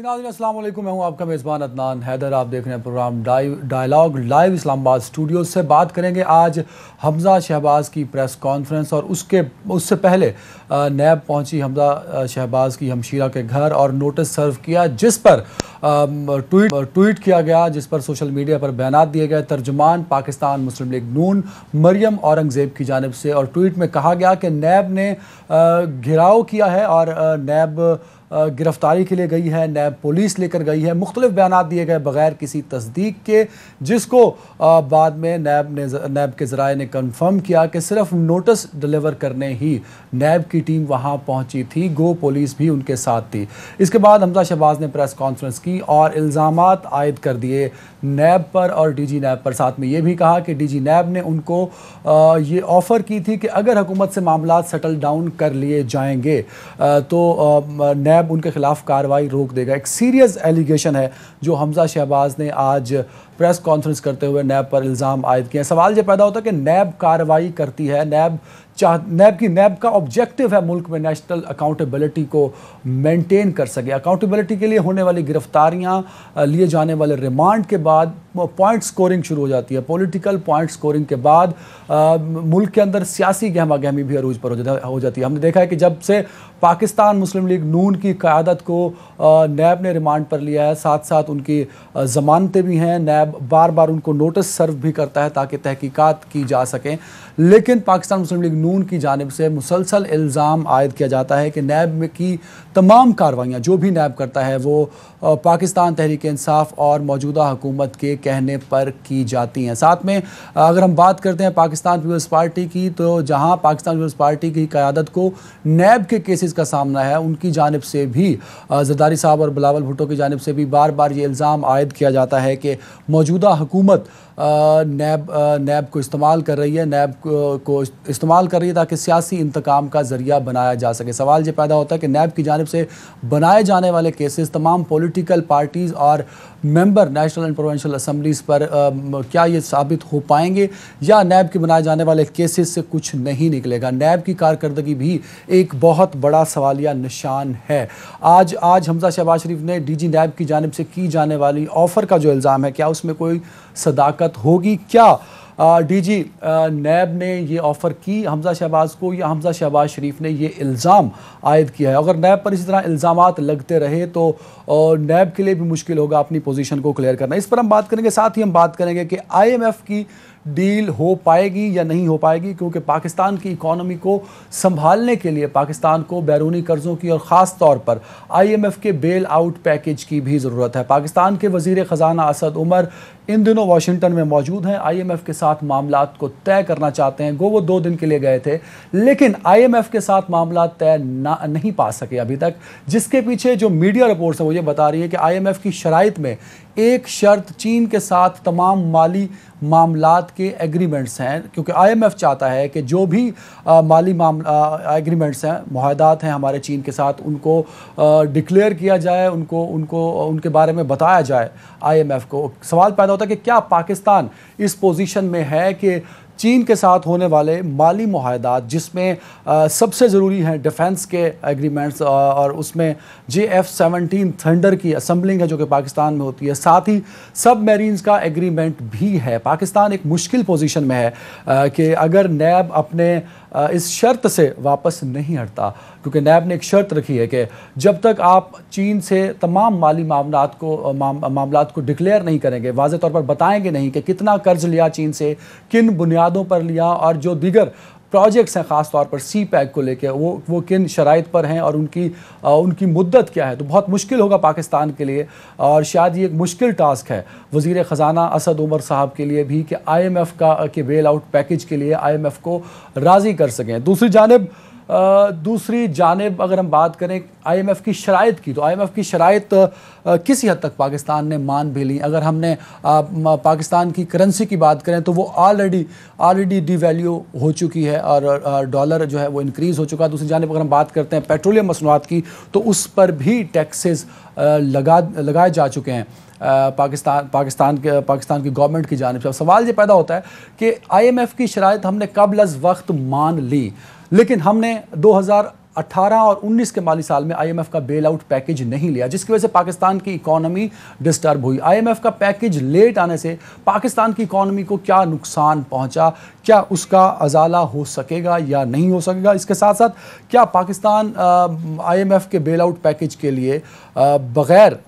नाज़रीन अस्सलाम वालेकुम, मैं हूं आपका मेज़बान अदनान हैदर। आप देख रहे हैं programme dialogue live Islamabad studio से। बात करेंगे आज हमज़ा शहबाज की प्रेस कॉन्फ्रेंस और उससे पहले नैब पहुंची हमज़ा शहबाज की हमशीरा के घर और नोटिस सर्व किया, जिस पर ट्वीट किया गया, जिस पर सोशल मीडिया पर बयानात दिए गए। तर्जुमान पाकिस्तान मुस्लिम लीग नून मरियम औरंगज़ेब की जानिब से, और ट्वीट में कहा गया कि नैब ने घेराव किया है और नैब गिरफ्तारी के लिए गई है, नैब पुलिस लेकर गई है। मुख्तलिफ बयानात दिए गए बगैर किसी तस्दीक के, जिसको बाद में नैब के ज़राए ने कन्फर्म किया कि सिर्फ नोटिस डिलीवर करने ही नैब की टीम वहां पहुंची थी, गो पुलिस भी उनके साथ थी। इसके बाद हमज़ा शहबाज ने प्रेस कॉन्फ्रेंस की और इल्ज़ामात आयद कर दिए नैब पर और डीजी नैब पर। साथ में ये भी कहा कि डीजी नैब ने उनको ये ऑफ़र की थी कि अगर हुकूमत से मामला सेटल डाउन कर लिए जाएंगे तो नैब उनके खिलाफ कार्रवाई रोक देगा। एक सीरियस एलिगेशन है जो हमज़ा शहबाज ने आज प्रेस कॉन्फ्रेंस करते हुए नैब पर इल्ज़ाम आयद किए। सवाल ये पैदा होता है कि नैब कार्रवाई करती है, नैब का ऑब्जेक्टिव है मुल्क में नेशनल अकाउंटेबिलिटी को मेंटेन कर सके। अकाउंटेबिलिटी के लिए होने वाली गिरफ्तारियां, लिए जाने वाले रिमांड के बाद पॉइंट स्कोरिंग शुरू हो जाती है। पॉलिटिकल पॉइंट स्कोरिंग के बाद मुल्क के अंदर सियासी गहमा गहमी भी अरूज पर हो जाती है। हमने देखा है कि जब से पाकिस्तान मुस्लिम लीग नून की क़यादत को नैब ने रिमांड पर लिया है, साथ साथ उनकी ज़मानतें भी हैं, नैब बार बार उनको नोटिस सर्व भी करता है ताकि तहकीकात की जा सकें। लेकिन पाकिस्तान मुस्लिम लीग नून की जानिब से मुसलसल इल्ज़ाम आयद किया जाता है कि नैब की तमाम कार्रवाइयाँ जो भी नैब करता है वो पाकिस्तान तहरीक इंसाफ और मौजूदा हुकूमत के कहने पर की जाती हैं। साथ में अगर हम बात करते हैं पाकिस्तान पीपल्स पार्टी की, तो जहां पाकिस्तान पीपल्स पार्टी की क़यादत को नैब के केसेस का सामना है, उनकी जानिब से भी ज़रदारी साहब और बिलावल भुट्टो की जानिब से भी बार बार ये इल्ज़ाम आयद किया जाता है कि मौजूदा हुकूमत नैब को इस्तेमाल कर रही है, नैब को इस्तेमाल कर रही है ताकि सियासी इंतकाम का ज़रिया बनाया जा सके। सवाल ये पैदा होता है कि नैब की जानिब से बनाए जाने वाले केसेस तमाम पॉलिटिकल पार्टीज़ और member national and provincial assemblies पर क्या ये साबित हो पाएंगे, या नैब के बनाए जाने वाले केसेस से कुछ नहीं निकलेगा। नैब की कारकर्दगी भी एक बहुत बड़ा सवालिया निशान है। आज हमज़ा शहबाज शरीफ ने डीजी नैब की जानिब से की जाने वाली ऑफ़र का जो इल्ज़ाम है, क्या उसमें कोई सदाकत होगी? क्या डीजी नैब ने ये ऑफ़र की हमज़ा शहबाज को, या हमज़ा शहबाज शरीफ ने ये इल्ज़ाम आयद किया है? अगर नैब पर इसी तरह इल्ज़ामात लगते रहे तो नैब के लिए भी मुश्किल होगा अपनी पोजीशन को क्लियर करना। इस पर हम बात करेंगे। साथ ही हम बात करेंगे कि IMF की डील हो पाएगी या नहीं हो पाएगी, क्योंकि पाकिस्तान की इकॉनमी को संभालने के लिए पाकिस्तान को बैरूनी कर्ज़ों की और ख़ास तौर पर IMF के बेल आउट पैकेज की भी ज़रूरत है। पाकिस्तान के वज़ीर ख़जाना असद उमर इन दिनों वाशिंगटन में मौजूद हैं, IMF के साथ मामलात को तय करना चाहते हैं। वो 2 दिन के लिए गए थे, लेकिन IMF के साथ मामला तय नहीं पा सके अभी तक, जिसके पीछे जो मीडिया रिपोर्ट्स हैं वो ये बता रही है कि IMF की शराइत में एक शर्त चीन के साथ तमाम माली मामलात के एग्रीमेंट्स हैं, क्योंकि IMF चाहता है कि जो भी माली एग्रीमेंट्स हैं, मुआहदात हैं हमारे चीन के साथ, उनको डिक्लेयर किया जाए, उनके बारे में बताया जाए IMF को। सवाल पैदा होता है कि क्या पाकिस्तान इस पोजीशन में है कि चीन के साथ होने वाले माली मुआहदात, जिसमें सबसे ज़रूरी हैं डिफेंस के एग्रीमेंट्स, और उसमें JF-17 थंडर की असम्बलिंग है जो कि पाकिस्तान में होती है, साथ ही सब मेरीन्स का एग्रीमेंट भी है। पाकिस्तान एक मुश्किल पोजीशन में है कि अगर नैब अपने इस शर्त से वापस नहीं हटता, क्योंकि नैब ने एक शर्त रखी है कि जब तक आप चीन से तमाम माली मामलात को डिक्लेयर नहीं करेंगे, वाज़ेह तौर पर बताएंगे नहीं कि कितना कर्ज लिया चीन से, किन बुनियादों पर लिया, और जो दीगर प्रोजेक्ट्स हैं ख़ास तौर पर CPEC को लेकर वो किन शराइत पर हैं और उनकी मुद्दत क्या है, तो बहुत मुश्किल होगा पाकिस्तान के लिए। और शायद ये एक मुश्किल टास्क है वज़ीर ख़जाना असद उमर साहब के लिए भी कि IMF के बेल आउट पैकेज के लिए IMF को राज़ी कर सकें। दूसरी जानिब अगर हम बात करें IMF की शराइत की, तो IMF की शराइत किसी हद तक पाकिस्तान ने मान भी ली। अगर हमने पाकिस्तान की करेंसी की बात करें तो वो ऑलरेडी डिवैल्यू हो चुकी है और डॉलर जो है वो इंक्रीज़ हो चुका है। दूसरी जानिब अगर हम बात करते हैं पेट्रोलियम मसनूआत की, तो उस पर भी टैक्सेस लगाए जा चुके हैं पाकिस्तान की गवर्नमेंट की जानिब से। सवाल ये पैदा होता है कि IMF की शराइत हमने कबल अज़ वक्त मान ली, लेकिन हमने 18 और 19 के माली साल में आईएमएफ का बेल आउट पैकेज नहीं लिया, जिसकी वजह से पाकिस्तान की इकोनॉमी डिस्टर्ब हुई। आईएमएफ का पैकेज लेट आने से पाकिस्तान की इकोनॉमी को क्या नुकसान पहुंचा, क्या उसका अजाला हो सकेगा या नहीं हो सकेगा? इसके साथ साथ क्या पाकिस्तान आईएमएफ के बेल आउट पैकेज के लिए बगैर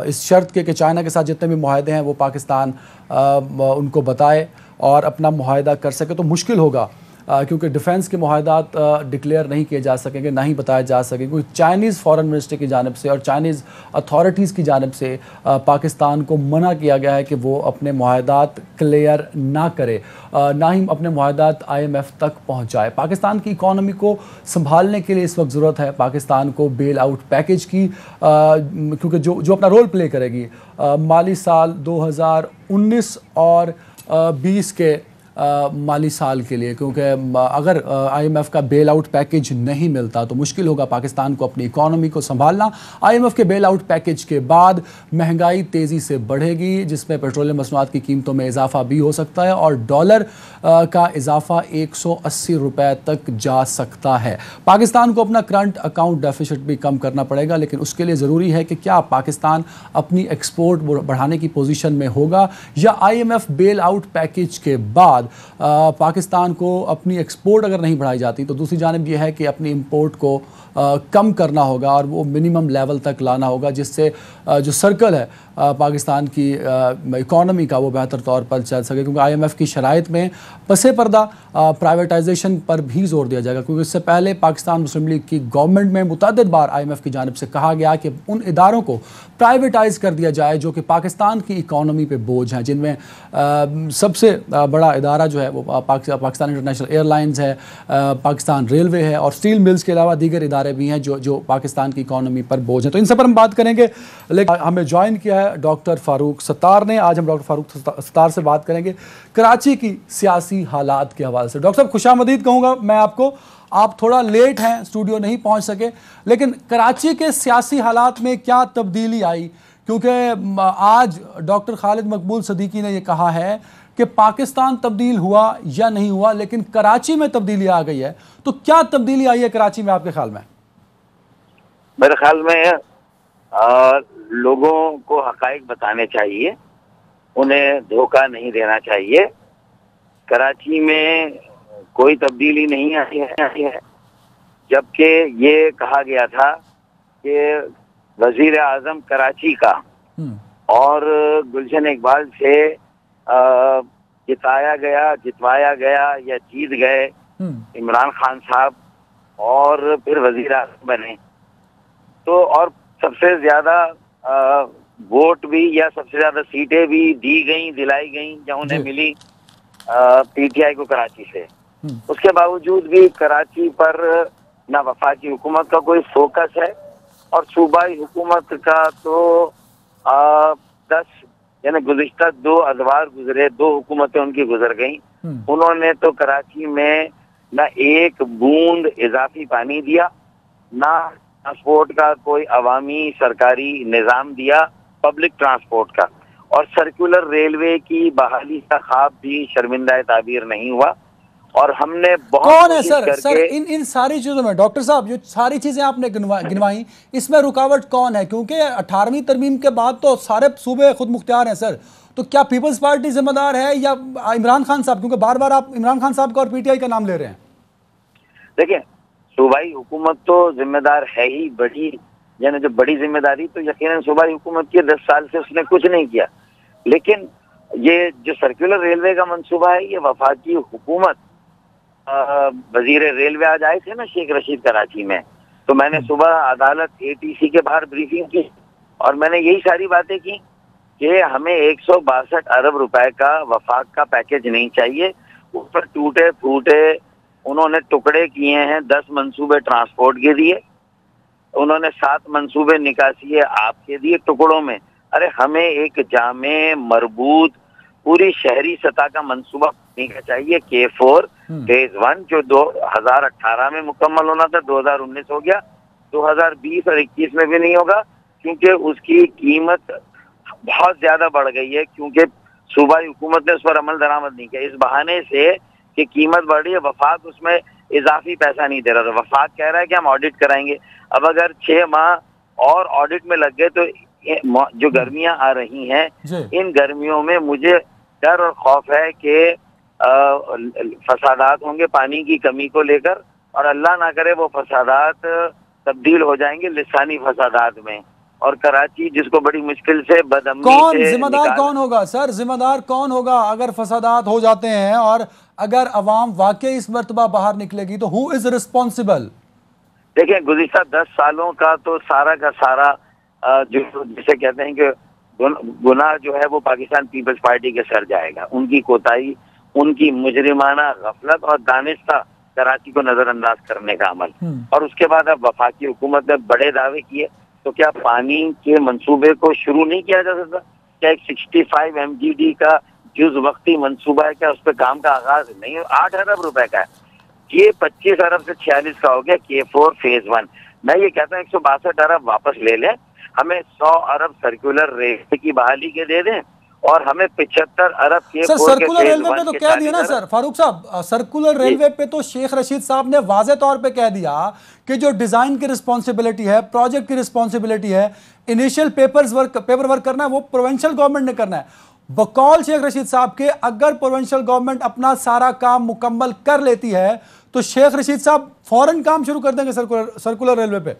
इस शर्त के कि चाइना के साथ जितने भी मुआहदे हैं वो पाकिस्तान उनको बताए और अपना मुआहदा कर सके, तो मुश्किल होगा क्योंकि डिफेंस के मुआहदात डिक्लेयर नहीं किए जा सकेंगे, ना ही बताए जा सकेंगे, क्योंकि चाइनीज़ फॉरेन मिनिस्टर की जानिब से और चाइनीज़ अथॉरिटीज़ की जानिब से पाकिस्तान को मना किया गया है कि वो अपने मुआहदात क्लियर ना करे, ना ही अपने मुआहदात आईएमएफ तक पहुंचाए। पाकिस्तान की इकॉनमी को संभालने के लिए इस वक्त ज़रूरत है पाकिस्तान को बेल आउट पैकेज की, क्योंकि जो अपना रोल प्ले करेगी माली साल 2019 और 20 के माली साल के लिए, क्योंकि अगर आईएमएफ का बेल आउट पैकेज नहीं मिलता तो मुश्किल होगा पाकिस्तान को अपनी इकोनॉमी को संभालना। आईएमएफ के बेल आउट पैकेज के बाद महंगाई तेज़ी से बढ़ेगी, जिसमें पेट्रोलियम मसनूआत की कीमतों में इजाफा भी हो सकता है और डॉलर का इजाफा 180 रुपए तक जा सकता है। पाकिस्तान को अपना करंट अकाउंट डेफिसिट भी कम करना पड़ेगा, लेकिन उसके लिए ज़रूरी है कि क्या पाकिस्तान अपनी एक्सपोर्ट बढ़ाने की पोजीशन में होगा या आईएमएफ बेल आउट पैकेज के बाद पाकिस्तान को अपनी एक्सपोर्ट अगर नहीं बढ़ाई जाती तो दूसरी जानिब यह है कि अपनी इंपोर्ट को कम करना होगा और वो मिनिमम लेवल तक लाना होगा, जिससे जो सर्कल है पाकिस्तान की इकॉनमी का वो बेहतर तौर पर चल सके। क्योंकि आईएमएफ की शराइत में पसे पर्दा प्राइवेटाइजेशन पर भी जोर दिया जाएगा, क्योंकि इससे पहले पाकिस्तान मुस्लिम लीग की गवर्नमेंट में मुतअद्दिद बार आईएमएफ की जानिब से कहा गया कि उन इदारों को प्राइवेटाइज कर दिया जाए जो कि पाकिस्तान की इकॉनमी पे बोझ हैं, जिनमें सबसे बड़ा इदारा जो है वो पाकिस्तान इंटरनेशनल एयरलाइंस है, पाकिस्तान रेलवे है और स्टील मिल्स के अलावा दीगर इदारे भी हैं जो पाकिस्तान की इकॉनमी पर बोझ हैं। तो इन सब पर हम बात करेंगे, लेकिन हमें ज्वाइन किया है डॉक्टर फारूक सत्तार ने। आज हम डॉक्टर फारूक सत्तार से बात करेंगे कराची की सियासी हालात के हवाले से। डॉक्टर साहब खुशामदीद कहूँगा मैं आपको, आप थोड़ा लेट हैं, स्टूडियो नहीं पहुँच सके, लेकिन कराची के सियासी हालात में क्या तब्दीली आई? क्योंकि आज डॉक्टर खालिद मकबूल सदीकी ने यह कहा है कि पाकिस्तान तब्दील हुआ या नहीं हुआ, लेकिन कराची में तब्दीली आ गई है। तो क्या तब्दीली आई है कराची में आपके ख्याल में? मेरे ख्याल में लोगों को हकाइक बताने चाहिए, उन्हें धोखा नहीं देना चाहिए। कराची में कोई तब्दीली नहीं आई है, जबकि ये कहा गया था कि वजीर आजम कराची का और गुलशन इकबाल से जितवाया गया या जीत गए इमरान खान साहब और फिर वजीर आजम बने, तो और सबसे ज्यादा वोट भी या सबसे ज्यादा सीटें भी दिलाई गई या उन्हें मिली पीटीआई को कराची से। उसके बावजूद भी कराची पर ना वफाकी हुकूमत का कोई फोकस है और सूबाई हुकूमत का तो 10 यानी गुज़िश्ता 2 अदवार गुजरे, 2 हुकूमतें उनकी गुजर गई। उन्होंने तो कराची में ना एक बूंद इजाफी पानी दिया, ना ट्रांसपोर्ट का कोई अवामी सरकारी निज़ाम दिया, पब्लिक ट्रांसपोर्ट का, और सर्कुलर रेलवे की बहाली का ख्वाब भी शर्मिंदा ताबीर नहीं हुआ। और हमने बहुत कौन है सर इन सारी चीजों में, डॉक्टर साहब जो सारी चीजें आपने गिनवाई, इसमें रुकावट कौन है? क्योंकि 18वीं तरमीम के बाद तो सारे सूबे खुद मुख्तियार हैं सर, तो क्या पीपल्स पार्टी जिम्मेदार है या इमरान खान साहब? क्योंकि बार बार आप इमरान खान साहब का और पीटीआई का नाम ले रहे हैं। देखिए, सूबाई हुकूमत तो जिम्मेदार है ही, बड़ी यानी जो बड़ी जिम्मेदारी तो यकीनन सूबाई हुकूमत की 10 साल से उसने कुछ नहीं किया। लेकिन ये जो सर्कुलर रेलवे का मंसूबा है, ये वफाकी हुकूमत, वजीर रेलवे आज आए थे ना शेख रशीद कराची में, तो मैंने सुबह अदालत एटीसी के बाहर ब्रीफिंग की और मैंने यही सारी बातें की कि हमें 162 अरब रुपए का वफाक का पैकेज नहीं चाहिए। ऊपर टूटे फूटे उन्होंने टुकड़े किए हैं, 10 मंसूबे ट्रांसपोर्ट के दिए, उन्होंने 7 मंसूबे निकासी आपके दिए टुकड़ों में। अरे हमें एक जामे मरबूत पूरी शहरी सतह का मंसूबा का चाहिए। K4 फेज 1 जो 2018 में मुकम्मल होना था, 2019 हो गया, 2020 और 21 में भी नहीं होगा, क्योंकि उसकी कीमत बहुत ज्यादा बढ़ गई है, क्योंकि सूबाई हुकूमत ने उस पर अमल दरामद नहीं किया। इस बहाने से कि कीमत बढ़ी है, वफाक उसमें इजाफी पैसा नहीं दे रहा था। वफाक कह रहा है कि हम ऑडिट कराएंगे। अब अगर 6 माह और ऑडिट में लग गए तो जो गर्मियां आ रही हैं, इन गर्मियों में मुझे डर और खौफ है कि फसादात होंगे पानी की कमी को लेकर, और अल्लाह ना करे वो फसादात तब्दील हो जाएंगे लिसानी फसादात में, और कराची जिसको बड़ी मुश्किल से बदअमनी कौन जिम्मेदार कौन होगा सर? जिम्मेदार कौन होगा अगर फसादात हो जाते हैं और अगर अवाम वाकई इस मर्तबा बाहर निकलेगी तो हु इज रिस्पॉन्सिबल? देखिए, गुज़िश्ता 10 सालों का तो सारा का सारा जो जिसे कहते हैं कि गुनाह जो है वो पाकिस्तान पीपल्स पार्टी के सर जाएगा। उनकी कोताही, उनकी मुजरिमाना गफलत और दानिस्ता कराची को नजरअंदाज करने का अमल। और उसके बाद अब वफाकी हुकूमत ने बड़े दावे किए, तो क्या पानी के मंसूबे को शुरू नहीं किया जा सकता? क्या एक 65 MGD का जुज वक्ती मंसूबा है, क्या उस पर काम का आगाज नहीं है? 8 अरब रुपए का है, ये 25 अरब से 46 का हो गया K4 फेज 1। मैं ये कहता हूँ 162 अरब वापस ले लें, हमें 100 अरब सर्कुलर रेलवे की बहाली के दे दें, और हमें 75 अरब K4 सर सर्कुलर रेलवे पे तो कह दिया ना सर फारूक साहब, सर्कुलर रेलवे पे तो शेख रशीद साहब ने वाज़े तौर पे कह दिया कि जो डिजाइन की रिस्पॉन्सिबिलिटी है, प्रोजेक्ट की रिस्पॉन्सिबिलिटी है, इनिशियल पेपर वर्क करना है वो प्रोविंशियल गवर्नमेंट ने करना है। बकौल शेख रशीद साहब के अगर प्रोविंशियल गवर्नमेंट अपना सारा काम मुकम्मल कर लेती है तो शेख रशीद साहब फौरन काम शुरू कर देंगे सर्कुलर रेलवे पे।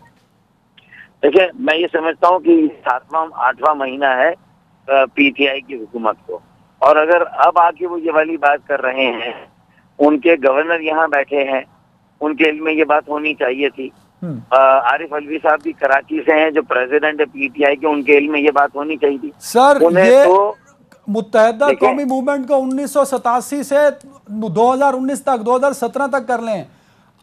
देखिए, मैं ये समझता हूँ कि 7वां 8वां महीना है PTI की हुकूमत को, और अगर अब आके वो ये वाली बात कर रहे हैं, उनके गवर्नर यहाँ बैठे हैं, उनके इल्म में ये बात होनी चाहिए थी। आरिफ अलवी साहब भी कराची से हैं, जो प्रेसिडेंट है PTI के, उनके इल्म में ये बात होनी चाहिए थी। सर ये तो मुत्तहिदा कौमी मूवमेंट को 1987 से 2019 तक 2017 तक कर लें,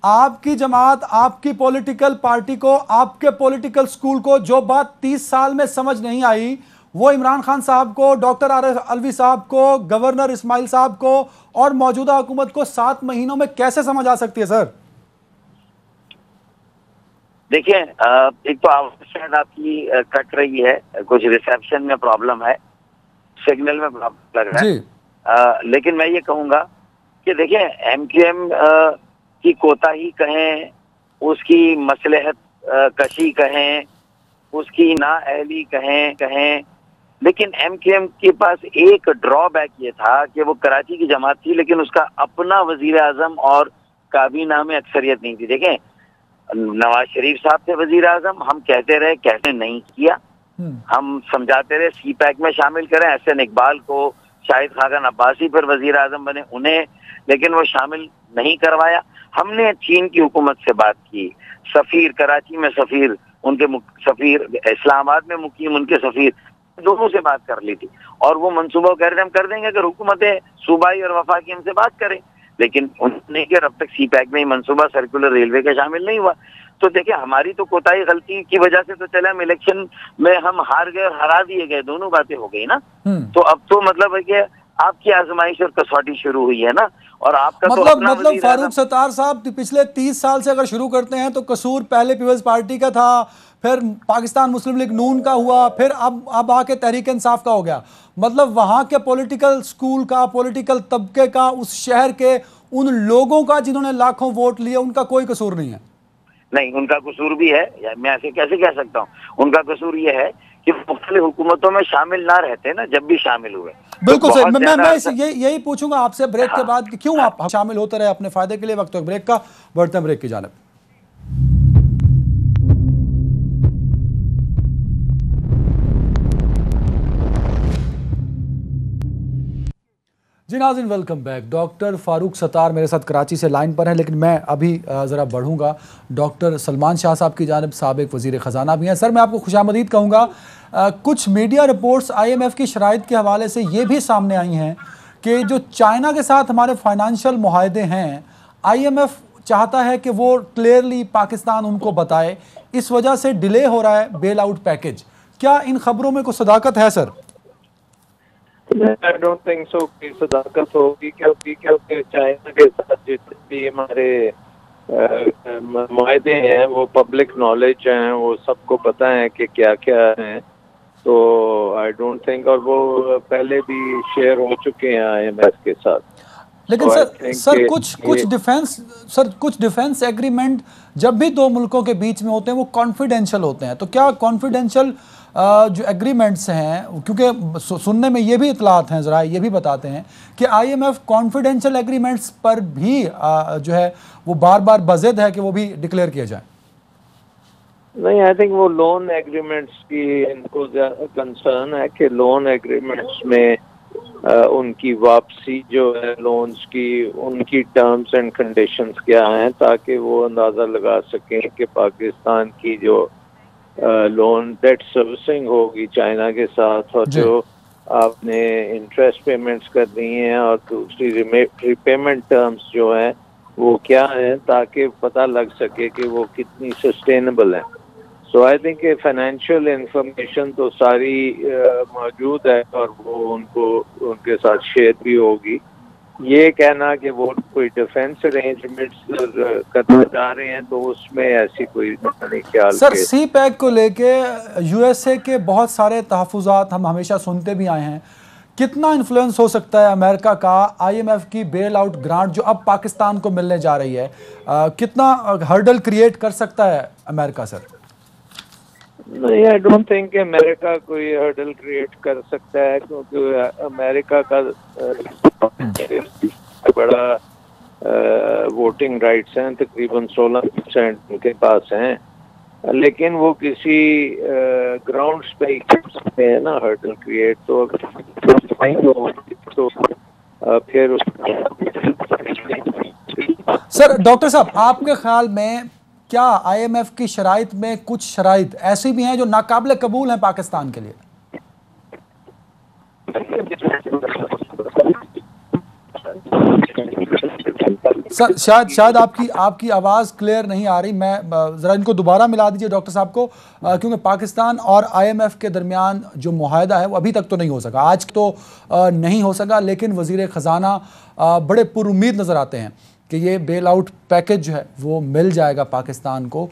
आपकी जमात, आपकी पॉलिटिकल पार्टी को, आपके पॉलिटिकल स्कूल को जो बात 30 साल में समझ नहीं आई वो इमरान खान साहब को, डॉक्टर आरिफ अलवी साहब को, गवर्नर इस्माइल साहब को और मौजूदा हुकूमत को 7 महीनों में कैसे समझ आ सकती है सर? देखिए, एक तो आवाज शायद आपकी कट रही है, कुछ रिसेप्शन में प्रॉब्लम है, सिग्नल में प्रॉब्लम लग रहा है। लेकिन मैं ये कहूंगा कि देखिए, MQM की कोताही कहें, उसकी मसलहत कशी कहें, उसकी नाअहली कहें, लेकिन MQM के पास एक ड्रॉबैक ये था कि वो कराची की जमात थी, लेकिन उसका अपना वजीर आजम और काबीना में अक्सरियत नहीं थी। देखें, नवाज शरीफ साहब थे वजीर आजम, हम कहते रहे, कहते नहीं किया, हम समझाते रहे CPAC में शामिल करें, एहसन इकबाल को, शाहिद खाकन अब्बासी फिर वजीर आजम बने उन्हें, लेकिन वो शामिल नहीं करवाया। हमने चीन की हुकूमत से बात की, सफीर कराची में सफीर, उनके सफीर इस्लामाबाद में मुकीम उनके सफीर, दोनों से बात कर ली थी, और वो मंसूबा कह रहे हम कर देंगे अगर हुकूमतें सूबाई और वफाकी हमसे बात करें, लेकिन उन्होंने किया। अब तक CPAC में ही मंसूबा सर्कुलर रेलवे का शामिल नहीं हुआ। तो देखिए, हमारी तो कोताही गलती की वजह से तो चले, हम इलेक्शन में हम हार गए, हरा दिए गए, दोनों बातें हो गई ना। तो अब तो मतलब है कि आपकी आजमाइश और कसौटी शुरू हुई है ना, और आपका मतलब फारूक सत्तार साहब पिछले 30 साल से अगर शुरू करते हैं तो कसूर पहले पीपल्स पार्टी का था, फिर पाकिस्तान मुस्लिम लीग नून का हुआ, फिर अब आके तहरीक इंसाफ का हो गया। मतलब वहां के पॉलिटिकल स्कूल का, पॉलिटिकल तबके का, उस शहर के उन लोगों का जिन्होंने लाखों वोट लिए, उनका कोई कसूर नहीं है। नहीं, उनका कसूर भी है, मैं ऐसे कैसे कह सकता हूँ? उनका कसूर ये है कि मुख्तलिफ हुकूमतों में शामिल ना रहते ना, जब भी शामिल हुए। बिल्कुल सर, मैं यही पूछूंगा आपसे ब्रेक के बाद कि क्यों आप शामिल होते रहे अपने फायदे के लिए। वक्त ब्रेक का, बढ़ते हैं ब्रेक की जानिब। जी नाज़रीन, welcome back. Doctor Farooq Sattar मेरे साथ कराची से लाइन पर हैं, लेकिन मैं अभी ज़रा बढ़ूंगा। डॉक्टर सलमान शाह साहब की जानिब साबिक वज़ीर ख़जाना भी हैं। सर, मैं आपको खुशामदीद कहूँगा। कुछ मीडिया रिपोर्ट्स IMF की शराइत के हवाले से ये भी सामने आई हैं कि जो चाइना के साथ हमारे फाइनेंशियल मुआहदे हैं, IMF चाहता है कि वो क्लियरली पाकिस्तान उनको बताए, इस वजह से डिले हो रहा है बेल आउट पैकेज। क्या इन खबरों में कोई सदाकत है sir? I don't think so कि सदाकत होगी, क्योंकि चाइना के साथ जितने भी हमारे मुआहदे हैं वो पब्लिक नॉलेज हैं, वो सबको पता है कि क्या क्या है। तो आई डोंट थिंक, और वो पहले भी शेयर हो चुके हैं IMF के साथ। लेकिन तो सर कुछ डिफेंस एग्रीमेंट जब भी दो मुल्कों के बीच में होते हैं वो कॉन्फिडेंशियल होते हैं, तो क्या कॉन्फिडेंशियल जो एग्रीमेंट्स हैं, क्योंकि सुनने में ये भी इतलात हैं, ज़रा ये भी बताते हैं कि आईएमएफ कॉन्फिडेंशियल एग्रीमेंट्स पर भी जो है वो बार बार बज़िद है कि वो भी डिक्लेयर किए जाएं। नहीं, आई थिंक वो लोन एग्रीमेंट्स की इनको कंसर्न है कि लोन एग्रीमेंट्स में उनकी वापसी जो है लोन्स की, उनकी टर्म्स एंड कंडीशंस क्या हैं, ताकि वो अंदाज़ा लगा सकें कि पाकिस्तान की जो लोन डेट सर्विसिंग होगी चाइना के साथ, और जो आपने इंटरेस्ट पेमेंट्स करनी है और दूसरी रिपेमेंट टर्म्स जो हैं वो क्या हैं, ताकि पता लग सके कि वो कितनी सस्टेनेबल है। सो आई थिंक फाइनेंशियल इंफॉर्मेशन तो सारी मौजूद है और वो उनके साथ शेयर भी होगी। ये कहना कि वो कोई डिफेंस अरेंजमेंट्स करना चाह रहे हैं तो उसमें ऐसी कोई नहीं ख्याल। सर सी पैक को लेके यूएसए के बहुत सारे तहफ़्फ़ुज़ात हम हमेशा सुनते भी आए हैं, कितना इन्फ्लुएंस हो सकता है अमेरिका का आईएमएफ की बेल आउट ग्रांट जो अब पाकिस्तान को मिलने जा रही है, कितना हर्डल क्रिएट कर सकता है अमेरिका सर? नहीं, आई डोंट थिंक अमेरिका कोई हर्डल क्रिएट कर सकता है, क्योंकि अमेरिका का बड़ा वोटिंग राइट्स हैं, तकरीबन 16% उनके पास हैं, लेकिन वो किसी ग्राउंड्स पे ही कर सकते हैं ना हर्डल क्रिएट। तो फिर सर डॉक्टर साहब, आपके ख्याल में क्या आईएमएफ की शराइत में कुछ शराइत ऐसी भी हैं जो नाकाबिले कबूल हैं पाकिस्तान के लिए? सर शायद आपकी आवाज़ क्लियर नहीं आ रही, मैं ज़रा इनको दोबारा मिला दीजिए डॉक्टर साहब को, क्योंकि पाकिस्तान और आईएमएफ के दरमियान जो मुआहदा है वो अभी तक तो नहीं हो सका, आज तो नहीं हो सका, लेकिन वज़ीर ख़ज़ाना बड़े पुरुम्मीद नज़र आते हैं कि ये बेल आउट पैकेज जो है वो मिल जाएगा पाकिस्तान को,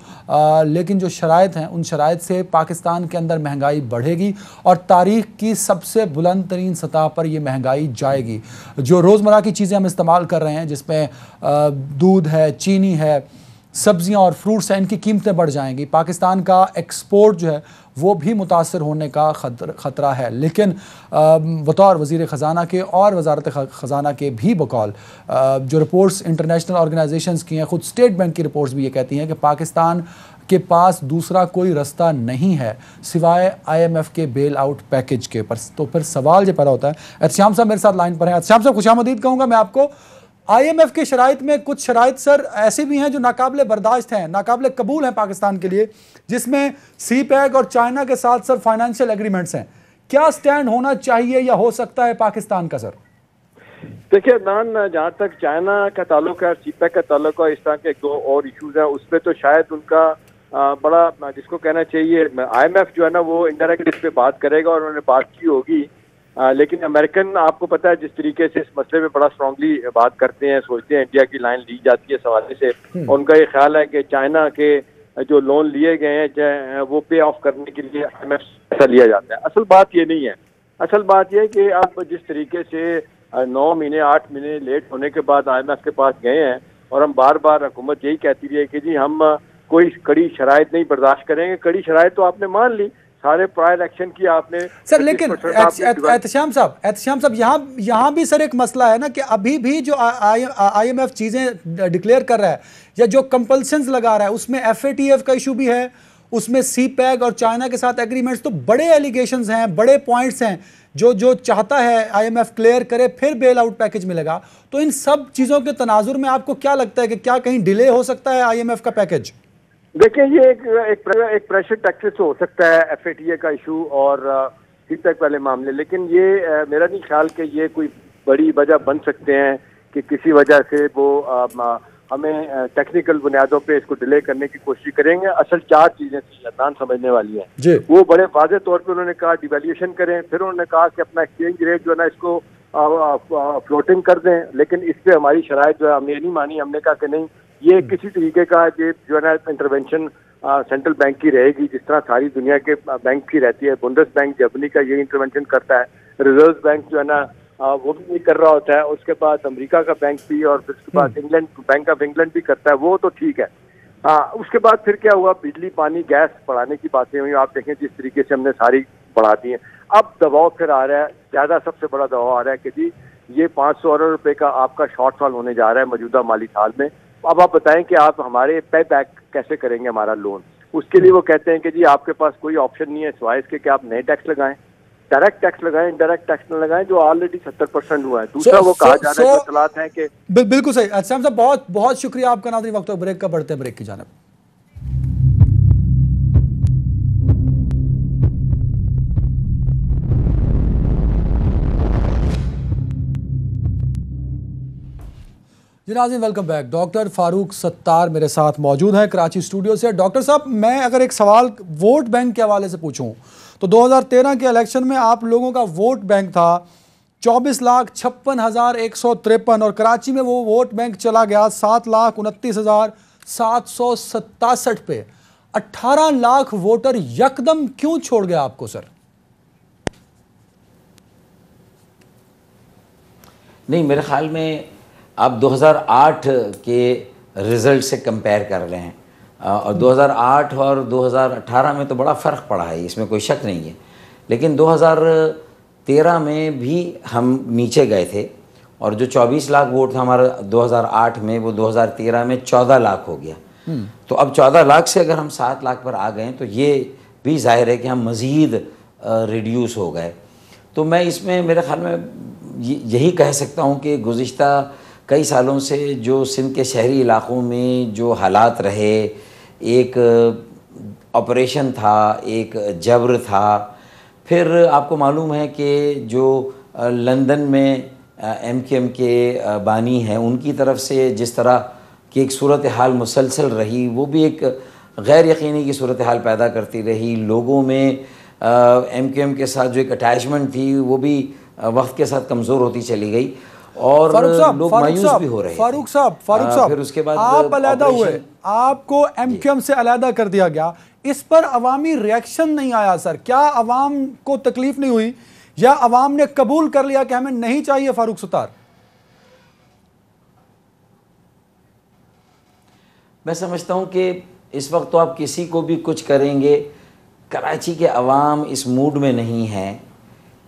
लेकिन जो शराइत हैं उन शराइत से पाकिस्तान के अंदर महंगाई बढ़ेगी और तारीख़ की सबसे बुलंद तरीन सतह पर ये महंगाई जाएगी। जो रोज़मर्रा की चीज़ें हम इस्तेमाल कर रहे हैं, जिसमें दूध है, चीनी है, सब्जियां और फ्रूट्स हैं, इनकी कीमतें बढ़ जाएंगी। पाकिस्तान का एक्सपोर्ट जो है वो भी मुतासर होने का ख़तरा है। लेकिन बतौर वज़ीर ख़ज़ाना के और वज़ारत ख़ज़ाना के भी बकौल जो रिपोर्ट्स इंटरनेशनल ऑर्गेनाइजेशंस की हैं, ख़ुद स्टेट बैंक की रिपोर्ट्स भी ये कहती हैं कि पाकिस्तान के पास दूसरा कोई रास्ता नहीं है सिवाय आईएमएफ के बेल आउट पैकेज के। पर तो फिर सवाल ये पैदा होता है, एहतशाम साहब मेरे साथ लाइन पर हैं। एहतशाम साहब खुशामदीद कहूँगा मैं आपको। आईएमएफ के शराइत में कुछ शराइत सर ऐसे भी हैं जो नाकाबिले बर्दाश्त हैं, नाकाबिले कबूल हैं पाकिस्तान के लिए, जिसमें सी पैक और चाइना के साथ सर फाइनेंशियल एग्रीमेंट्स हैं। क्या स्टैंड होना चाहिए या हो सकता है पाकिस्तान का सर? देखिए अदनान, जहाँ तक चाइना का ताल्लुक है, सी पैक का ताल्लुक है, इस तरह के दो और इशूज हैं, उस पर तो शायद उनका बड़ा जिसको कहना चाहिए आईएमएफ जो है ना वो इनडायरेक्टली इस पर बात करेगा और उन्होंने बात की होगी। लेकिन अमेरिकन आपको पता है जिस तरीके से इस मसले में बड़ा स्ट्रांगली बात करते हैं, सोचते हैं इंडिया की लाइन ली जाती है इस हवाले से, उनका ये ख्याल है कि चाइना के जो लोन लिए गए हैं वो पे ऑफ करने के लिए आईएमएफ पैसा लिया जाता है। असल बात ये नहीं है। असल बात यह है कि आप जिस तरीके से 9 महीने 8 महीने लेट होने के बाद आईएमएफ के पास गए हैं और हम बार बार हुकूमत यही कहती रही है कि जी हम कोई कड़ी शराइत नहीं बर्दाश्त करेंगे। कड़ी शराइत तो आपने मान ली, सारे प्रायर एक्शन की आपने सर, लेकिन एहतशाम साहब यहाँ भी सर एक मसला है ना कि अभी भी जो आईएमएफ चीज़ें डिक्लेयर कर रहा है या जो कंपल्शंस लगा रहा है उसमें एफएटीएफ का इशू भी है, उसमें सी पैक और चाइना के साथ एग्रीमेंट्स, तो बड़े एलिगेशंस हैं, बड़े पॉइंट्स हैं जो चाहता है आईएमएफ क्लियर करे फिर बेल आउट पैकेज मिलेगा। तो इन सब चीज़ों के तनाजुर में आपको क्या लगता है कि क्या कहीं डिले हो सकता है आईएमएफ का पैकेज? देखिए ये एक प्रेशर टैक्सेस हो सकता है, एफएटीए का इशू और सी पैक वाले मामले, लेकिन ये मेरा नहीं ख्याल कि ये कोई बड़ी वजह बन सकते हैं कि किसी वजह से वो हमें टेक्निकल बुनियादों पे इसको डिले करने की कोशिश करेंगे। असल 4 चीजें अदनान समझने वाली हैं। वो बड़े वाज़ेह तौर पे उन्होंने कहा डिवैल्यूएशन करें, फिर उन्होंने कहा कि अपना एक्सचेंज रेट जो है ना इसको फ्लोटिंग कर दें, लेकिन इस पे हमारी शराइत जो है हमने नहीं मानी। हमने कहा कि नहीं, ये किसी तरीके का जो है ना इंटरवेंशन सेंट्रल बैंक की रहेगी, जिस तरह सारी दुनिया के बैंक की रहती है। बुंदेस बैंक जर्मनी का ये इंटरवेंशन करता है, रिजर्व बैंक जो है ना वो भी नहीं कर रहा होता है, उसके बाद अमेरिका का बैंक भी, और फिर उसके बाद इंग्लैंड, बैंक ऑफ इंग्लैंड भी करता है, वो तो ठीक है। उसके बाद फिर क्या हुआ, बिजली पानी गैस बढ़ाने की बातें हुई, आप देखें जिस तरीके से हमने सारी बढ़ा दी है। अब दबाव फिर आ रहा है, ज़्यादा सबसे बड़ा दबाव आ रहा है कि जी ये 500 अरब रुपए का आपका शॉर्टफॉल होने जा रहा है मौजूदा माली साल में। अब आप बताएं कि आप हमारे पे बैक कैसे करेंगे हमारा लोन। उसके लिए वो कहते हैं कि जी आपके पास कोई ऑप्शन नहीं है सिवाय इसके कि आप नए टैक्स लगाएं, डायरेक्ट टैक्स लगाएं, इनडायरेक्ट टैक्स न लगाएं, जो ऑलरेडी 70% हुआ है। दूसरा वो कहा जा रहा है, जो इत्तलात है कि बिल्कुल सही। अच्छा साहब, बहुत बहुत शुक्रिया आपका। नाज़रीन, वक्त ब्रेक का, बढ़ते ब्रेक की जानिब। जी नाज़रीन, welcome back. Doctor Farooq Sattar मेरे साथ मौजूद हैं कराची स्टूडियो से। डॉक्टर साहब, मैं अगर एक सवाल वोट बैंक के हवाले से पूछूं तो 2013 के इलेक्शन में आप लोगों का वोट बैंक था 24,56,153 और कराची में वो वोट बैंक चला गया 7,29,767 पे। 18 लाख वोटर यकदम क्यों छोड़ गया आपको सर? नहीं, मेरे ख्याल में आप 2008 के रिज़ल्ट से कंपेयर कर रहे हैं, और 2008 और 2018 में तो बड़ा फ़र्क पड़ा है, इसमें कोई शक नहीं है। लेकिन 2013 में भी हम नीचे गए थे, और जो 24 लाख वोट था हमारा 2008 में, वो 2013 में 14 लाख हो गया। तो अब 14 लाख से अगर हम 7 लाख पर आ गए तो ये भी जाहिर है कि हम मज़ीद रिड्यूस हो गए। तो मैं इसमें मेरे ख्याल में यही कह सकता हूँ कि गुज़िश्ता कई सालों से जो सिंध के शहरी इलाक़ों में जो हालात रहे, एक ऑपरेशन था, एक जबर था, फिर आपको मालूम है कि जो लंदन में MQM के बानी हैं उनकी तरफ से जिस तरह की एक सूरत हाल मुसलसल रही, वो भी एक गैर यकीनी की सूरत हाल पैदा करती रही। लोगों में MQM के साथ जो एक अटैचमेंट थी वो भी वक्त के साथ कमज़ोर होती चली गई, और लोग मायूस भी हो रहे थे। फारूक साहब, फिर उसके बाद आप अलहदा हुए, आपको MQM से अलहदा कर दिया गया, इस पर अवामी रिएक्शन नहीं आया सर? क्या अवाम को तकलीफ नहीं हुई, या अवाम ने कबूल कर लिया कि हमें नहीं चाहिए फारूक सत्तार? मैं समझता हूँ कि इस वक्त तो आप किसी को भी कुछ करेंगे, कराची के अवाम इस मूड में नहीं है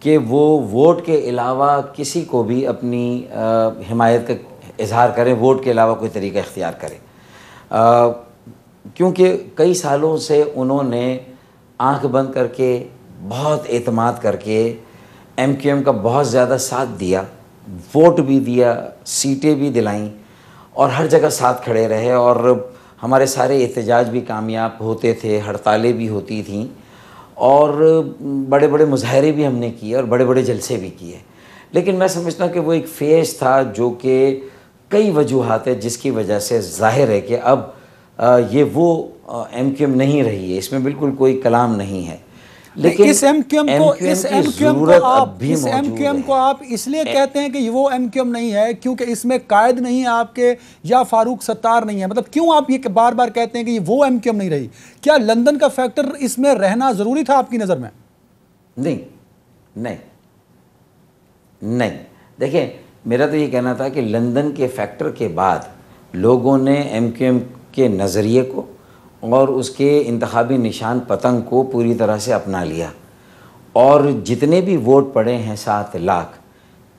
कि वो वोट के अलावा किसी को भी अपनी हिमायत का इजहार करें, वोट के अलावा कोई तरीका इख्तियार करें, क्योंकि कई सालों से उन्होंने आंख बंद करके, बहुत एतमाद करके MQM का बहुत ज़्यादा साथ दिया, वोट भी दिया, सीटें भी दिलाईं, और हर जगह साथ खड़े रहे, और हमारे सारे एहतजाज भी कामयाब होते थे, हड़तालें भी होती थीं, और बड़े बड़े मुजाहरे भी हमने किए और बड़े बड़े जलसे भी किए। लेकिन मैं समझता हूँ कि वो एक फेज़ था जो कि कई वजूहात है जिसकी वजह से जाहिर है कि अब ये वो MQM नहीं रही है, इसमें बिल्कुल कोई कलाम नहीं है। लेकिन इस MQM को आप इसलिए कहते हैं कि वो MQM नहीं है क्योंकि इसमें कायद नहीं है आपके, या फारूक सत्तार नहीं है? मतलब क्यों आप ये बार बार कहते हैं कि ये वो MQM नहीं रही? क्या लंदन का फैक्टर इसमें रहना जरूरी था आपकी नज़र में? नहीं नहीं नहीं, देखिए, मेरा तो ये कहना था कि लंदन के फैक्टर के बाद लोगों ने MQM के नज़रिए को और उसके इंतखाबी निशान पतंग को पूरी तरह से अपना लिया, और जितने भी वोट पड़े हैं 7 लाख,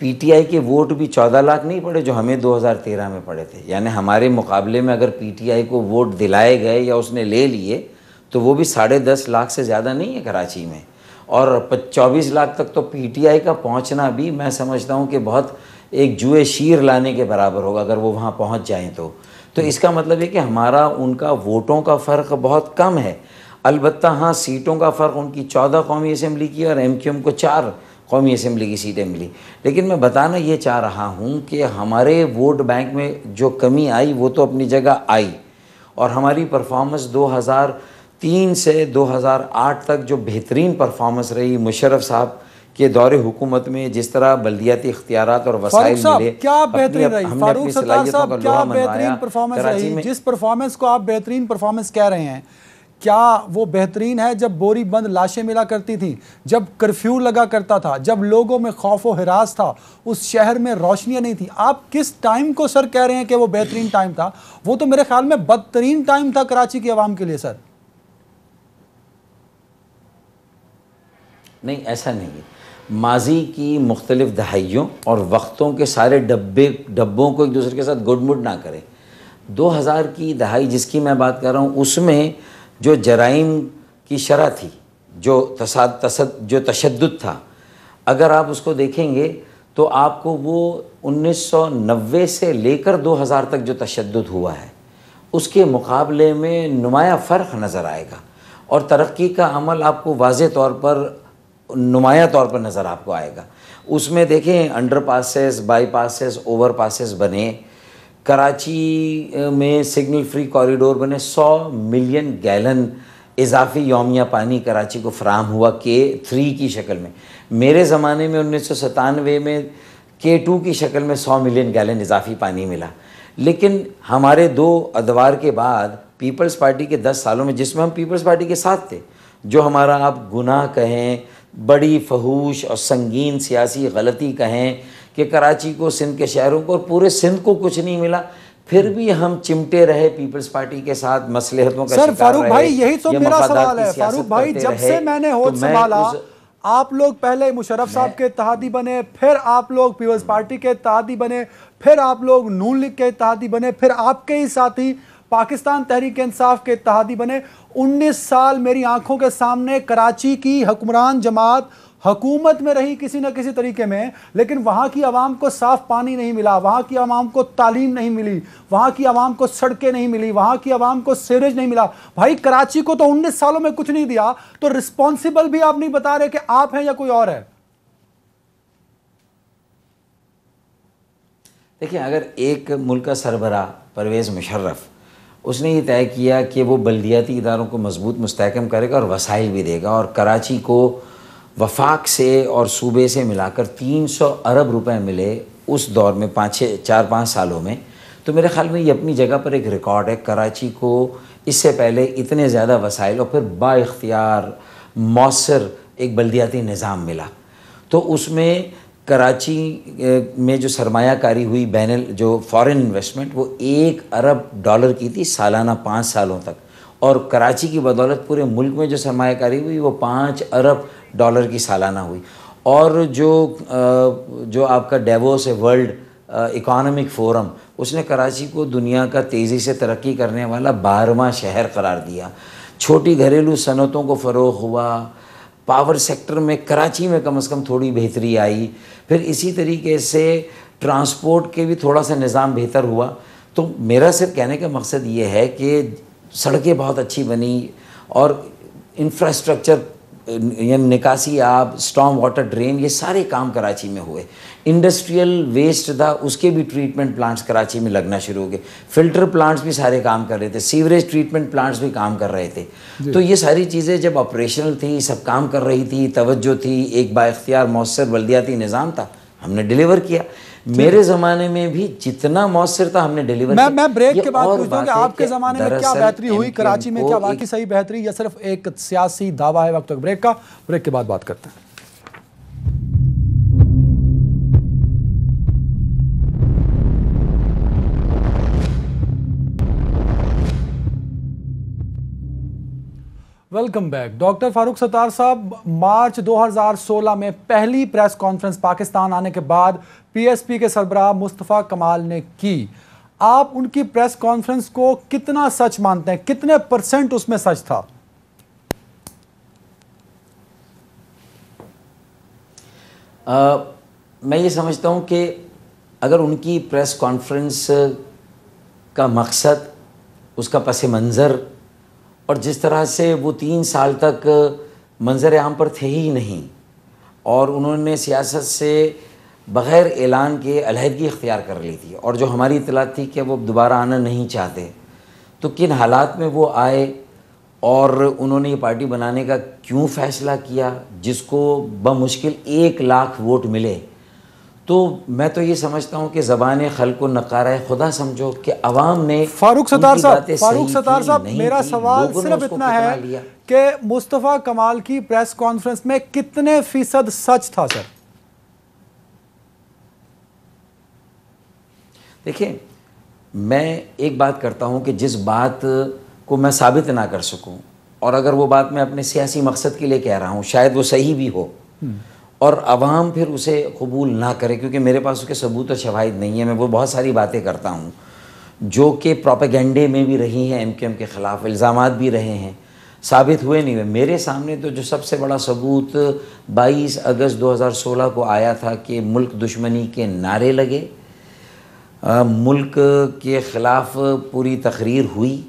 PTI के वोट भी 14 लाख नहीं पड़े जो हमें 2013 में पड़े थे। यानी हमारे मुकाबले में अगर PTI को वोट दिलाए गए या उसने ले लिए तो वो भी 10.5 लाख से ज़्यादा नहीं है कराची में, और 24 लाख तक तो PTI का पहुंचना भी मैं समझता हूं कि बहुत एक जुए शीर लाने के बराबर होगा अगर वो वहां पहुंच जाएं तो इसका मतलब है कि हमारा उनका वोटों का फ़र्क बहुत कम है। अलबत्ता हाँ, सीटों का फ़र्क उनकी 14 कौमी असम्बली की और MQM को 4 कौमी असम्बली की सीटें मिली। लेकिन मैं बताना ये चाह रहा हूँ कि हमारे वोट बैंक में जो कमी आई वो तो अपनी जगह आई, और हमारी परफॉर्मेंस 2003 से 2008 तक जो बेहतरीन परफॉर्मेंस रही, मुशर्रफ साहब के दौरे हुकूमत में जिस तरह बल्दियाती इख्तियारात और वसाइल मिले, क्या बेहतरीन रही? फारूक सत्तार साहब, क्या बेहतरीन परफॉर्मेंस रही? जिस परफॉर्मेंस को आप बेहतरीन परफॉर्मेंस कह रहे हैं, क्या वो बेहतरीन है जब बोरी बंद लाशें मिला करती थी, जब कर्फ्यू लगा करता था, जब लोगों में खौफ व हिरास था, उस शहर में रोशनियां नहीं थी? आप किस टाइम को सर कह रहे हैं कि वो बेहतरीन टाइम था? वो तो मेरे ख्याल में बदतरीन टाइम था कराची की आवाम के लिए सर। नहीं, ऐसा नहीं है। माजी की मुख्तलिफ दहाइयों और वक्तों के सारे डब्बों को एक दूसरे के साथ गुडमुड ना करें। 2000 की दहाई जिसकी मैं बात कर रहा हूँ, उसमें जो जराइम की शरह थी, जो तशद्दुद था, अगर आप उसको देखेंगे तो आपको वो 1990 से लेकर 2000 तक जो तशद्दुद हुआ है उसके मुकाबले में नुमाया फ़र्क नज़र आएगा। और तरक्की का अमल आपको वाज़े तौर पर, नुमाया तौर पर नज़र आपको आएगा। उसमें देखें, under passes, by passes, over passes बने, कराची में सिग्नल फ्री कॉरिडोर बने, 100 मिलियन गैलन इजाफी यौमिया पानी कराची को फ़राहम हुआ K3 की शक्ल में। मेरे ज़माने में 1997 में K2 की शक्ल में 100 मिलियन गैलन इजाफी पानी मिला। लेकिन हमारे 2 अदवार के बाद पीपल्स पार्टी के 10 सालों में, जिसमें हम पीपल्स पार्टी के साथ थे, जो हमारा आप गुनाह कहें, बड़ी फहूश और संगीन सियासी गलती कहें कि कराची को, सिंध के शहरों को और पूरे सिंध को कुछ नहीं मिला, फिर भी हम चिमटे रहे पीपल्स पार्टी के साथ, मसलहतों का सर फारूक भाई, यही तो मेरा सवाल है। फारूक भाई, जब से मैंने होश संभाला, आप लोग पहले मुशर्रफ साहब के इत्तेहादी बने, फिर आप लोग पीपल्स पार्टी के इत्तेहादी बने, फिर आप लोग नून लीग के इत्तेहादी बने, फिर आपके ही साथी पाकिस्तान तहरीक इंसाफ के इत्तेहादी बने। 19 साल मेरी आंखों के सामने कराची की हुक्मरान जमात हुकूमत में रही किसी न किसी तरीके में, लेकिन वहाँ की आवाम को साफ पानी नहीं मिला, वहाँ की आवाम को तालीम नहीं मिली, वहाँ की आवाम को सड़कें नहीं मिली, वहाँ की आवाम को सीवरेज नहीं मिला। भाई कराची को तो 19 सालों में कुछ नहीं दिया, तो रिस्पॉन्सिबल भी आप नहीं बता रहे कि आप हैं या कोई और है? देखिए, अगर एक मुल्क का सरबराह परवेज़ मुशर्रफ, उसने ये तय किया कि वो बल्दियाती इदारों को मजबूत मुस्तहकम करेगा और वसाइल भी देगा, और कराची को वफाक से और सूबे से मिलाकर 300 अरब रुपए मिले उस दौर में, 4-5 सालों में, तो मेरे ख्याल में ये अपनी जगह पर एक रिकॉर्ड है। कराची को इससे पहले इतने ज़्यादा वसाइल और फिर बाइख्तियार मौसर एक बल्दियाती निज़ाम मिला। तो उसमें कराची में जो सरमायाकारी हुई, जो फॉरेन इन्वेस्टमेंट, वो $1 अरब की थी सालाना 5 सालों तक, और कराची की बदौलत पूरे मुल्क में जो सरमायाकारी हुई वो $5 अरब की सालाना हुई। और जो आपका डेवोस है, वर्ल्ड इकोनॉमिक फोरम, उसने कराची को दुनिया का तेज़ी से तरक्की करने वाला 12वां शहर करार दिया। छोटी घरेलू सनतों को फ़रोग़ हुआ, पावर सेक्टर में कराची में कम से कम थोड़ी बेहतरी आई, फिर इसी तरीके से ट्रांसपोर्ट के भी थोड़ा सा निज़ाम बेहतर हुआ। तो मेरा सिर्फ कहने का मकसद ये है कि सड़कें बहुत अच्छी बनी, और इंफ्रास्ट्रक्चर यानी निकासी आब, स्टॉर्म वाटर ड्रेन, ये सारे काम कराची में हुए। इंडस्ट्रियल वेस्ट था, उसके भी ट्रीटमेंट प्लांट्स कराची में लगना शुरू हो गए, फिल्टर प्लांट्स भी सारे काम कर रहे थे, सीवरेज ट्रीटमेंट प्लांट्स भी काम कर रहे थे। तो ये सारी चीज़ें जब ऑपरेशनल थी, सब काम कर रही थी, तवज्जो थी, एक बाइख्तियार मौसर बल्दियाती निज़ाम था, हमने डिलीवर किया। मेरे ज़माने में भी जितना मौसर था हमने डिलीवर किया। मैं ब्रेक के बाद पूछूं कि आपके ज़माने में क्या बेहतरी हुई कराची में? क्या वाकई सही बेहतरी या सिर्फ एक सियासी दावा है? वक्त ब्रेक का, ब्रेक के बाद बात करते हैं। Welcome back. Doctor Farooq Sattar साहब, मार्च 2016 में पहली प्रेस कॉन्फ्रेंस पाकिस्तान आने के बाद पीएसपी के सरबराह मुस्तफ़ा कमाल ने की। आप उनकी प्रेस कॉन्फ्रेंस को कितना सच मानते हैं? कितने % उसमें सच था? मैं ये समझता हूँ कि अगर उनकी प्रेस कॉन्फ्रेंस का मकसद, उसका पस मंज़र और जिस तरह से वो 3 साल तक मंजर आम पर थे ही नहीं, और उन्होंने सियासत से बग़ैर ऐलान के अलहदगी इख्तियार कर ली थी, और जो हमारी इत्तलात थी कि वो दोबारा आना नहीं चाहते, तो किन हालात में वो आए और उन्होंने ये पार्टी बनाने का क्यों फ़ैसला किया, जिसको बमुश्किल 1 लाख वोट मिले, तो मैं तो ये समझता हूँ कि ज़बान खल को नकारा खुदा समझो कि अवाम ने फारूक सत्तार साहब मेरा सवाल लोगों ने सिर्फ उसको इतना कितना है लिया। कि मुस्तफ़ा कमाल की प्रेस कॉन्फ्रेंस में कितने फीसद सच था सर? देखिए, मैं एक बात करता हूँ कि जिस बात को मैं साबित ना कर सकूँ, और अगर वो बात मैं अपने सियासी मकसद के लिए कह रहा हूँ, शायद वो सही भी हो और अवाम फिर उसे कबूल ना करे, क्योंकि मेरे पास उसके सबूत और शवाहिद नहीं है। मैं वो बहुत सारी बातें करता हूँ जो कि प्रोपेगेंडे में भी रही हैं, एमक्यूएम के ख़िलाफ़ इल्ज़ामात भी रहे हैं, साबित हुए नहीं हुए। मेरे सामने तो जो सबसे बड़ा सबूत 22 अगस्त 2016 को आया था कि मुल्क दुश्मनी के नारे लगे, मुल्क के ख़िलाफ़ पूरी तकरीर हुई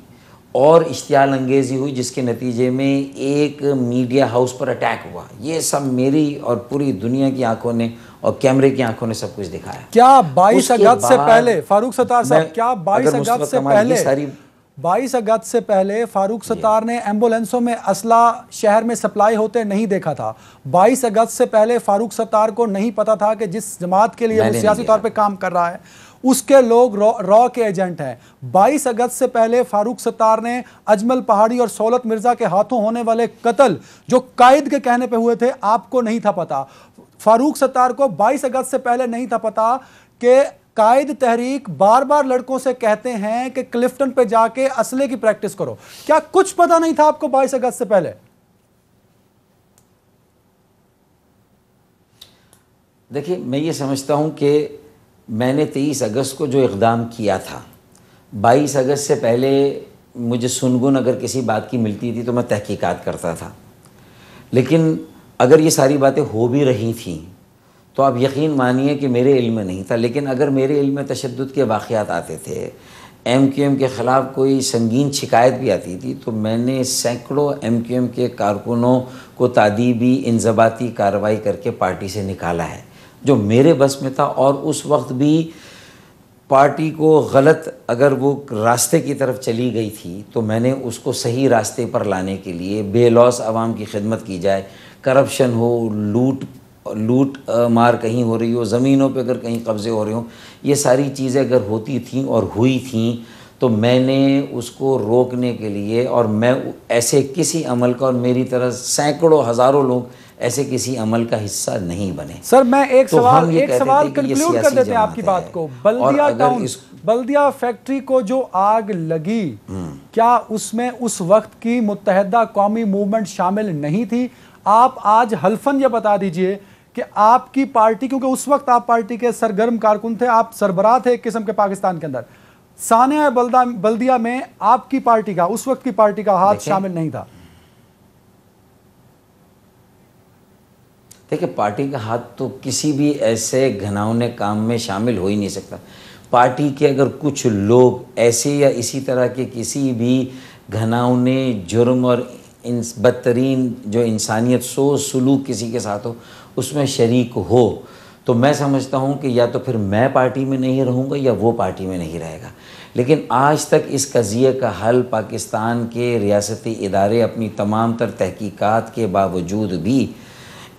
और इश्तियाल अंगेज़ी हुई, जिसके नतीजे में एक मीडिया हाउस पर अटैक हुआ। ये सब मेरी और पूरी दुनिया की आंखों ने और कैमरे की आंखों ने सब कुछ दिखाया। क्या 22 अगस्त से पहले फारूक सत्तार साहब, क्या 22 अगस्त से पहले 22 अगस्त से पहले फारूक सत्तार ने एम्बुलेंसों में असला शहर में सप्लाई होते नहीं देखा था? 22 अगस्त से पहले फारूक सत्तार को नहीं पता था कि जिस जमात के लिए वो सियासी तौर पे काम कर रहा है उसके लोग रॉ के एजेंट हैं? 22 अगस्त से पहले फारूक सत्तार ने अजमल पहाड़ी और सौलत मिर्जा के हाथों होने वाले कत्ल जो कायद के कहने पे हुए थे, आपको नहीं था पता? फारूक सत्तार को 22 अगस्त से पहले नहीं था पता कि कायद तहरीक बार बार लड़कों से कहते हैं कि क्लिफ्टन पे जाके असले की प्रैक्टिस करो? क्या कुछ पता नहीं था आपको 22 अगस्त से पहले? देखिए, मैं ये समझता हूं कि मैंने 23 अगस्त को जो इक़दाम किया था, 22 अगस्त से पहले मुझे सुनगुन अगर किसी बात की मिलती थी तो मैं तहकीकात करता था। लेकिन अगर ये सारी बातें हो भी रही थीं तो आप यकीन मानिए कि मेरे इल्म में नहीं था। लेकिन अगर मेरे इल्म में तशद्दुद के वाक़यात आते थे, एमक्यूएम के ख़िलाफ़ कोई संगीन शिकायत भी आती थी, तो मैंने सैकड़ों एमक्यूएम के कारकुनों को तादीबी इंज़बाती कार्रवाई करके पार्टी से निकाला है, जो मेरे बस में था। और उस वक्त भी पार्टी को गलत अगर वो रास्ते की तरफ चली गई थी तो मैंने उसको सही रास्ते पर लाने के लिए बेलौस आवाम की खिदमत की जाए, करप्शन हो, लूट मार कहीं हो रही हो, ज़मीनों पे अगर कहीं कब्ज़े हो रहे हो, ये सारी चीज़ें अगर होती थीं और हुई थीं तो मैंने उसको रोकने के लिए, और मैं ऐसे किसी अमल का, और मेरी तरह सैकड़ों हज़ारों लोग ऐसे किसी अमल का हिस्सा नहीं बने। सर मैं एक तो सवाल कंक्लूड कर देते हैं आपकी बात को। बल्दिया टाउन, बल्दिया फैक्ट्री को जो आग लगी, क्या उसमें उस वक्त की मुत्तहिदा कौमी मूवमेंट शामिल नहीं थी? आप आज हल्फन ये बता दीजिए कि आपकी पार्टी, क्योंकि उस वक्त आप पार्टी के सरगर्म कारकुन थे, आप सरबराह थे एक किस्म के पाकिस्तान के अंदर, सानिया बल्दिया में आपकी पार्टी का, उस वक्त की पार्टी का हाथ शामिल नहीं था? देखिए, पार्टी का हाथ तो किसी भी ऐसे घिनौने काम में शामिल हो ही नहीं सकता। पार्टी के अगर कुछ लोग ऐसे या इसी तरह के किसी भी घिनौने जुर्म और बदतरीन जो इंसानियत सोच सलूक किसी के साथ हो उसमें शरीक हो, तो मैं समझता हूँ कि या तो फिर मैं पार्टी में नहीं रहूँगा या वो पार्टी में नहीं रहेगा। लेकिन आज तक इस कज़िये का हल पाकिस्तान के रियासती इदारे अपनी तमाम तर तहकीकात के बावजूद भी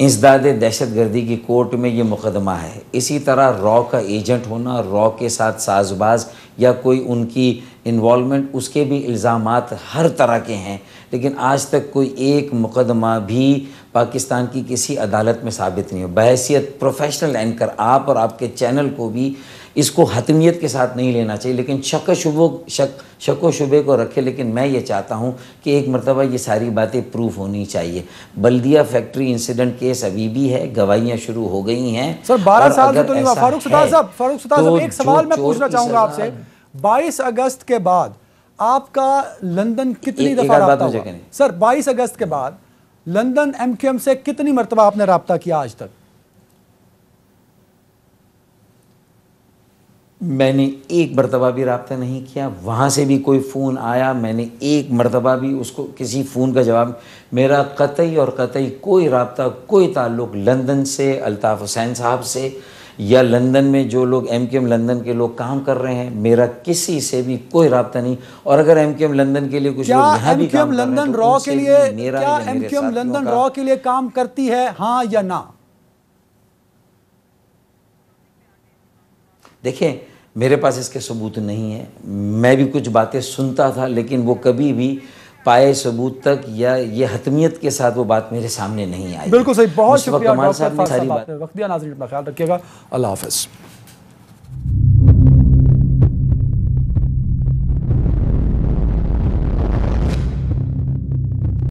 इंसदाद दहशतगर्दी की कोर्ट में ये मुकदमा है। इसी तरह रॉ का एजेंट होना, रॉ के साथ साजबाज या कोई उनकी इन्वॉल्वमेंट, उसके भी इल्ज़ामात हर तरह के हैं। लेकिन आज तक कोई एक मुकदमा भी पाकिस्तान की किसी अदालत में साबित नहीं हो। बहैसियत प्रोफेशनल एंकर आप और आपके चैनल को भी इसको हतमियत के साथ नहीं लेना चाहिए, लेकिन शक व शुबे को रखे। लेकिन मैं ये चाहता हूँ कि एक मरतबा ये सारी बातें प्रूफ होनी चाहिए। बल्दिया फैक्ट्री इंसिडेंट केस अभी भी है, गवाहियाँ शुरू हो गई हैं। सर 12 साल से तो नहीं हुआ। फारूक सत्तार साहब एक सवाल मैं पूछना चाहूँगा आपसे, 22 अगस्त के बाद आपका लंदन कितनी दफ़ा राब्ता हुआ? सर 22 अगस्त के बाद लंदन एमक्यूएम से कितनी मरतबा आपने राब्ता किया आज तक? मैंने एक मरतबा भी रब्ता नहीं किया। वहाँ से भी कोई फ़ोन आया, मैंने एक मरतबा भी उसको किसी फ़ोन का जवाब, मेरा कतई और कतई कोई रब्ता, कोई ताल्लुक़ लंदन से, अल्ताफ़ हुसैन साहब से या लंदन में जो लोग एमक्यूएम लंदन के लोग काम कर रहे हैं, मेरा किसी से भी कोई रब्ता नहीं। और अगर एमक्यूएम लंदन के लिए कुछ लोग यहाँ भी काम कर रहे हैं, लंदन रॉ के लिए, क्या एमक्यूएम लंदन रॉ के लिए काम करती है, हाँ या ना? देखें, मेरे पास इसके सबूत नहीं है, मैं भी कुछ बातें सुनता था, लेकिन वो कभी भी पाए सबूत तक या ये हतमियत के साथ वो बात मेरे सामने नहीं आई। बिल्कुल सही, बहुत मुस्तफा शुक्रिया कमाल डॉक्टर साहब ने फारूक सारी साहब, बात आपने वक्त दिया। नाज़रीन, अपना ख्याल रखिएगा। अल्लाह हाफ़िज़।